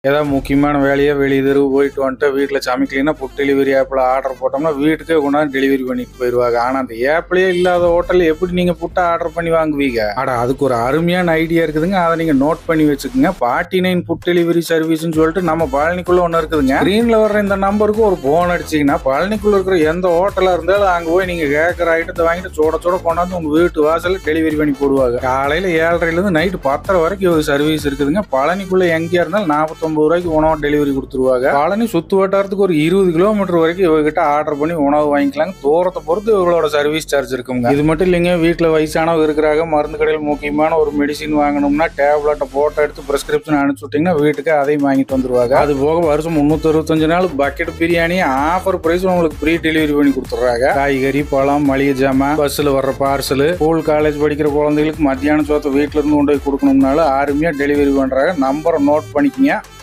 ஏதாவது முக்கியமான வேலையா வெளியே தெருவு போயிட்டு வந்துட்டு வீட்டில் சமைக்கலைன்னா ஃபுட் டெலிவரி ஆப்பில் ஆர்டர் போட்டோம்னா வீட்டுக்கே கொண்டாந்து டெலிவரி பண்ணிட்டு போயிடுவாங்க. ஆனால் அந்த ஆப்லேயே இல்லாத ஹோட்டலில் எப்படி நீங்கள் ஃபுட்டை ஆர்டர் பண்ணி வாங்குவீங்க? அதுக்கு ஒரு அருமையான ஐடியா இருக்குதுங்க. அதை நீங்கள் நோட் பண்ணி வச்சுக்கோங்க. 49 ஃபுட் டெலிவரி சர்வீஸ்னு சொல்லிட்டு நம்ம பழனிக்குள்ள ஒன்று இருக்குதுங்க. ஸ்க்ரீனில் வர்ற இந்த நம்பருக்கு ஒரு ஃபோன் அடிச்சிங்கன்னா பழனிக்குள்ள இருக்கிற எந்த ஹோட்டலாக இருந்தாலும் அங்கே போய் நீங்கள் கேட்குற ஐட்டத்தை வாங்கிட்டு சுட சுட கொண்டாந்து உங்கள் வீட்டு வாசலில் டெலிவரி பண்ணி போடுவாங்க. காலையில் 7:30லேருந்து நைட்டு 10:30 வரைக்கும் ஒரு சர்வீஸ் இருக்குதுங்க. பழனிக்குள்ள எங்கேயா இருந்தாலும் 49 ரூபாய்க்கு உணவு டெலிவரி கொடுத்துருவாங்க. பழனி சுத்து வட்டாரத்துக்கு ஒரு 20 கிலோமீட்டர் வரைக்கும் இவங்ககிட்ட ஆர்டர் பண்ணி உணவு வாங்கிக்கலாங்க. தூரத்தை பொறுத்து இவங்களோட சர்வீஸ் சார்ஜ் இருக்குங்க. இது மட்டும் இல்லைங்க, வீட்டில் வயசானவங்க இருக்கிறாங்க, மருந்து கடையில் முக்கியமான ஒரு மெடிசின் வாங்கணும்னா டேப்லெட்டை போட்டோ எடுத்து பிரிஸ்கிரிப்ஷன் அனுப்பிச்சு விட்டீங்கன்னா வீட்டுக்கு அதையும் வாங்கிட்டு வந்துருவாங்க. அது போக வருஷம் 365 நாள் பக்கெட் பிரியாணி ஆஃபர் பிரைஸ் உங்களுக்கு ஃப்ரீ டெலிவரி பண்ணி கொடுத்துட்றாங்க. காய்கறி, பழம், மளிகை ஜாமான், பஸ்ஸில் வர்ற பார்சல், ஸ்கூல் காலேஜ் படிக்கிற குழந்தைகளுக்கு மத்தியான சோத்தை வீட்டில இருந்து கொண்டு போய் கொடுக்கணும்னாலும் அருமையாக டெலிவரி பண்ணுறாங்க. நம்பரை நோட் பண்ணிக்கங்க.